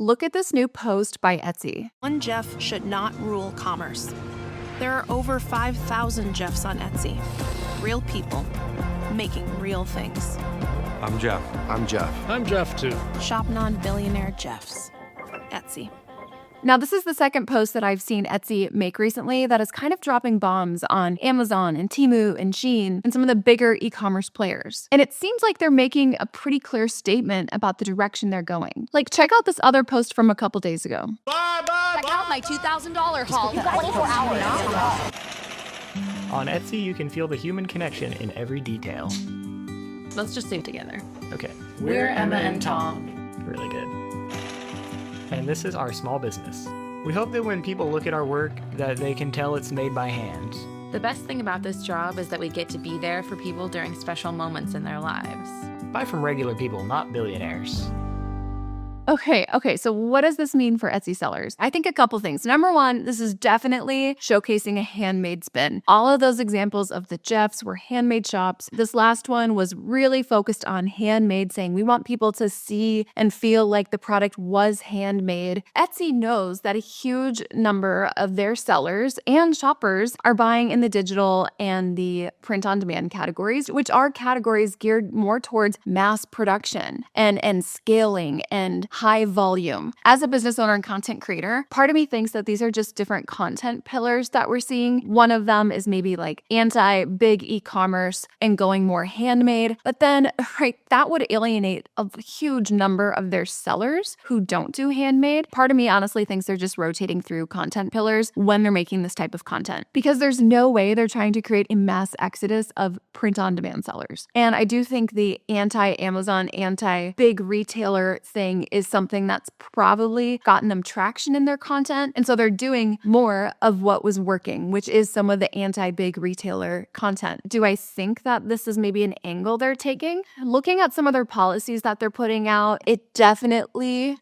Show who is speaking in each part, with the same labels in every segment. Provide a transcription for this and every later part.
Speaker 1: look at this new post by Etsy.
Speaker 2: One Jeff should not rule commerce. There are over 5,000 Jeffs on Etsy. Real people making real things.
Speaker 3: I'm Jeff.
Speaker 4: I'm Jeff.
Speaker 5: I'm Jeff, too.
Speaker 2: Shop non-billionaire Jeffs. Etsy.
Speaker 1: Now, this is the second post that I've seen Etsy make recently that is kind of dropping bombs on Amazon and Temu and Shein and some of the bigger e-commerce players. And it seems like they're making a pretty clear statement about the direction they're going. Like, check out this other post from a couple days ago.
Speaker 6: Check out my $2,000 haul. 24 hours.
Speaker 7: On Etsy, you can feel the human connection in every detail.
Speaker 8: Let's just sing together.
Speaker 7: Okay.
Speaker 8: We're Emma and Tom.
Speaker 7: Really good. And this is our small business. We hope that when people look at our work, that they can tell it's made by hand.
Speaker 8: The best thing about this job is that we get to be there for people during special moments in their lives.
Speaker 7: Buy from regular people, not billionaires.
Speaker 1: Okay, so what does this mean for Etsy sellers? I think a couple things. Number one, this is definitely showcasing a handmade spin. All of those examples of the Jeffs were handmade shops. This last one was really focused on handmade, saying we want people to see and feel like the product was handmade. Etsy knows that a huge number of their sellers and shoppers are buying in the digital and the print-on-demand categories, which are categories geared more towards mass production and scaling and high volume. As a business owner and content creator, part of me thinks that these are just different content pillars that we're seeing. One of them is maybe like anti-big e-commerce and going more handmade. But then, right, that would alienate a huge number of their sellers who don't do handmade. Part of me honestly thinks they're just rotating through content pillars when they're making this type of content, because there's no way they're trying to create a mass exodus of print-on-demand sellers. And I do think the anti-Amazon, anti-big retailer thing is something that's probably gotten them traction in their content. And so they're doing more of what was working, which is some of the anti-big retailer content. Do I think that this is maybe an angle they're taking? Looking at some of their policies that they're putting out, it definitely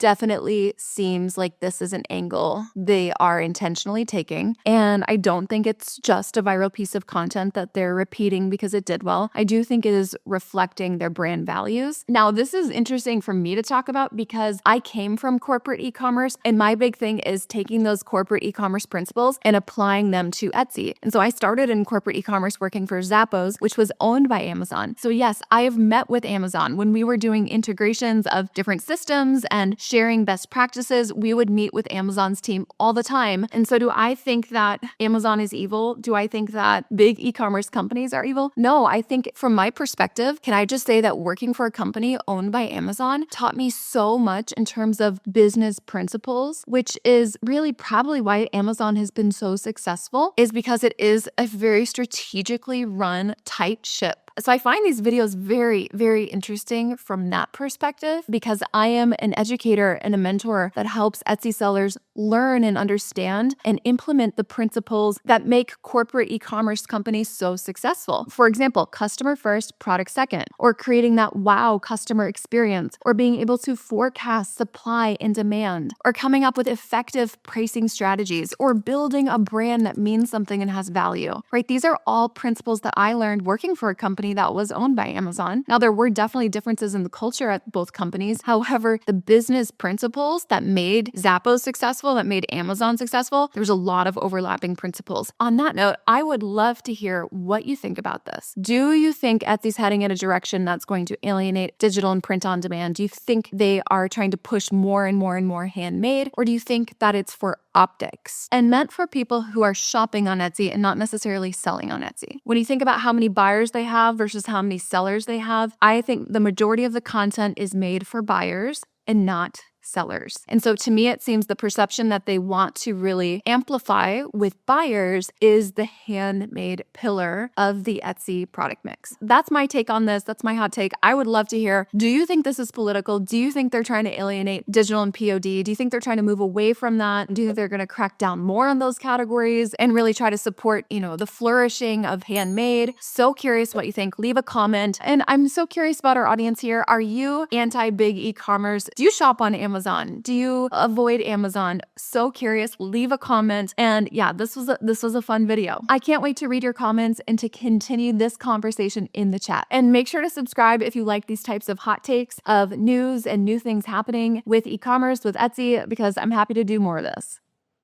Speaker 1: seems like this is an angle they are intentionally taking. And I don't think it's just a viral piece of content that they're repeating because it did well. I do think it is reflecting their brand values. Now, this is interesting for me to talk about because I came from corporate e-commerce, and my big thing is taking those corporate e-commerce principles and applying them to Etsy. And so I started in corporate e-commerce working for Zappos, which was owned by Amazon. So yes, I have met with Amazon. When we were doing integrations of different systems and sharing best practices, we would meet with Amazon's team all the time. And so do I think that Amazon is evil? Do I think that big e-commerce companies are evil? No, I think from my perspective, can I just say that working for a company owned by Amazon taught me so much in terms of business principles, which is really probably why Amazon has been so successful, is because it is a very strategically run, tight ship. So I find these videos very, very interesting from that perspective, because I am an educator and a mentor that helps Etsy sellers learn and understand and implement the principles that make corporate e-commerce companies so successful. For example, customer first, product second, or creating that wow customer experience, or being able to forecast supply and demand, or coming up with effective pricing strategies, or building a brand that means something and has value, right? These are all principles that I learned working for a company that was owned by Amazon. Now, there were definitely differences in the culture at both companies. However, the business principles that made Zappos successful, that made Amazon successful, there's a lot of overlapping principles. On that note, I would love to hear what you think about this. Do you think Etsy's heading in a direction that's going to alienate digital and print on demand? Do you think they are trying to push more and more and more handmade? Or do you think that it's for optics and meant for people who are shopping on Etsy and not necessarily selling on Etsy? When you think about how many buyers they have versus how many sellers they have, I think the majority of the content is made for buyers and not sellers. And so to me, it seems the perception that they want to really amplify with buyers is the handmade pillar of the Etsy product mix. That's my take on this. That's my hot take. I would love to hear, do you think this is political? Do you think they're trying to alienate digital and POD? Do you think they're trying to move away from that? Do you think they're going to crack down more on those categories and really try to support, the flourishing of handmade? So curious what you think. Leave a comment. And I'm so curious about our audience here. Are you anti-big e-commerce? Do you shop on Amazon? Amazon? Do you avoid Amazon? So curious. Leave a comment. And yeah, this was a fun video. I can't wait to read your comments and to continue this conversation in the chat. And make sure to subscribe if you like these types of hot takes of news and new things happening with e-commerce, with Etsy, because I'm happy to do more of this.